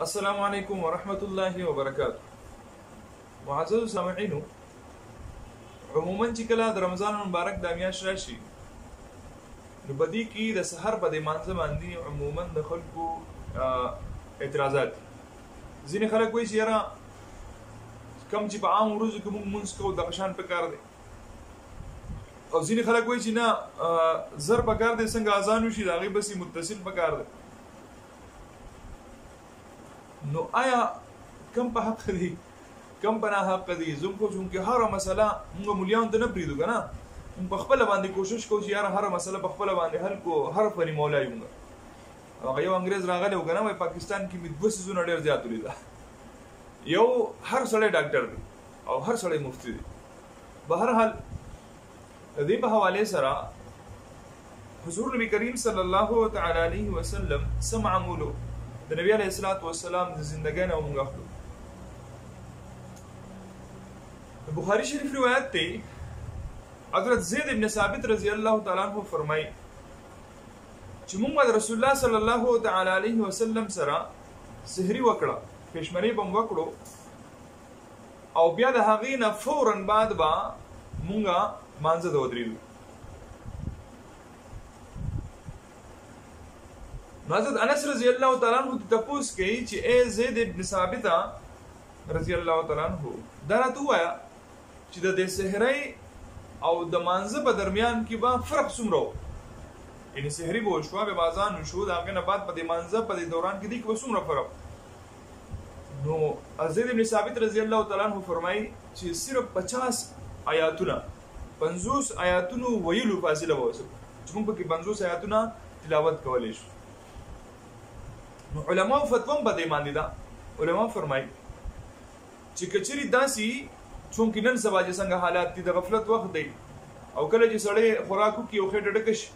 السلام علیکم ورحمۃ اللہ وبرکاتہ. معزز سامعینو، عموما چې کله د رمضان مبارک د میاشت راشي نو په دې کې د سحر په دې مانځه باندې عموما د خلکو اعتراضات. ځینې خلک وایي چې یاره کم چې په عام ورځو کې موږ مونځ کوو دغه شان پکار دی، او ځینې خلک وایي چې نه زر پکار دی، څنګه اذان وشي د هغې بسې متصل پکار دی. نو آیا کم په حق دی کم په نه حق دی؟ زه خو چونکې هره مسله موږ مولیانو ته نه پرېږدو که نه، موږ په خپله باندې کوشش کوو چې یاره هره مسله په خپله باندې حل کړو. هر فني مولا یو موږ. هغه یو انګرېز راغلی و که نه، وایي پاکستان کې مې 2 څیزونه ډېر زیات ولیده. یو هر سړی ډاکټر دی او هر سړی مفتي دی. بهرحال د دې په حوالې سره حضور نبی کریم صلی الله تعالی علیه وسلم څه معمولو د نبی علیه الصلاة والسلام د زندګۍ نه موږ اخلو. د بخاري شریف روایت دی، حضرت زید ابن ثابت رضی الله تعالی عنہ فرمایي چې موږ د رسول الله صلی الله تعالی علیه وسلم سره سحري وکړه، پېشمنۍ به مو وکړو، او بیا د هغې نه فورا بعد به موږ مانځه ته ودرېدو. حضرت انس رضی الله تعالی عنہ تپوس کوي چې اے زید ابن ثابت رضی الله تعالی عنہ دا راته ووایه چې د دې سحرۍ او د مانځه په درمیان کې به فرق څومره و؟ یعنې سحري به وشوه، بیا به اذان وشو، د هغې نه بعد په دې مانځه په دې دوران کې دې کې به څومره فرق؟ نو زید ابن ثابت رضی الله تعالی عنہ فرمایي چې صرف 50 آیاتونه 50 آیاتونو ویلو فاصله به وسو چې موږ پکې 50 آیاتونه تلاوت کولی شو. نو علماء فتوا په دې باندې ده. علماء فرمایي چې کچري داسي چونکې نن سبا چې څنګه حالات دي، د غفلت وخت دی، او کله چې سړی خوراک وکړي او خېټه ډکه شي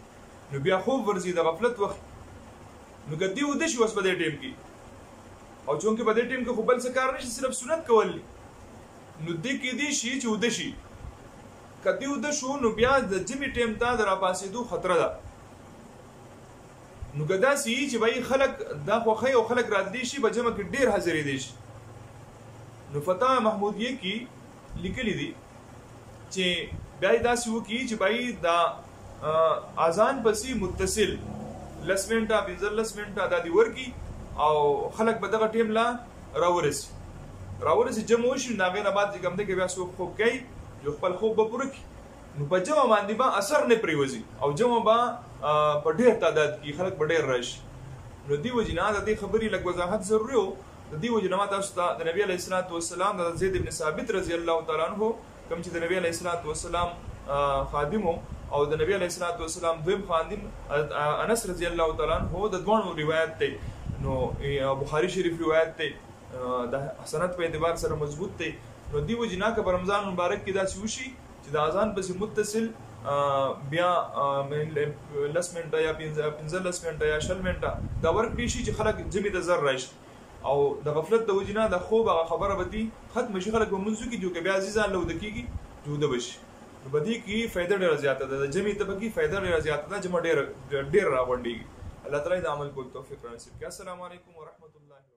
نو بیا خوب ورځي، د غفلت وخت نو که دې وده شي اوس په دې ټایم کې، او چونکې په دې ټایم کې خو بل څه کار نشي، صرف سنت کول دي، نو دې کېدی شي چې وده شي. که دې وده شو نو بیا د جمعې ټایم ته د راپاڅېدو خطره ده. نو که داسې وي چې بهی خلک دا خوښوي او خلک راتلی شي، په جمع کې ډېر حاضرېدی شي. نو فتاوی محمودیه کې لیکلي دي چې بیا یې داسې وکړي چې بهی دا اذان پسې متصل 10 منټه 15 منټه دا دې ورکړي، او خلک به دغه ټایم لا راورسي جمع وشي. نو هغې نه بعد چې کوم دی که بیا څوک خوب کوي جو خپل خوب به پوره کړي، نو په جمع باندې به اثر نه پرېوځي، او جمع به په ډېر تعداد کې خلک به ډېر راشي. نو دې وجې نه د دې خبرې لږ وضاحت ضروري و. د دې وجې نه ما تاسو ته د نبي علیه الصلاة والسلام د زید ابن ثابت رضی الله تعالی عنہ کوم چې د نبي علیه الصلاة والسلام خادم او د نبي علیه الصلاة والسلام دویم خادم انس رضی الله تعالی عنہ د دوه روایت دی. نو بخاري شریف روایت دی، د سند په اعتبار سره مضبوط دی. نو دې وجې نه که په رمضان مبارک کې داسې وشي چې د اذان پسې متصل بیا 10 منټه یا 15 منټه یا 20 منټه دا ورکړي شي چې خلک جمعې ته زر راشي، او د غفلت د وجې نه د خوب هغه خبره به دي ختمه شي، خلک به لمونځ وکړي، جو که بیا ځان له وده کېږي چې وده به شي. نو په دې کې فایده ډېره زیاته ده، د جمعې ته پکې فایده ډېره زیاته ده، جمع ډېر راغونډېږي. الله تعالی د عمل کولو توفیق رانصیب کړي. السلام علیکم ورحمۃ الله.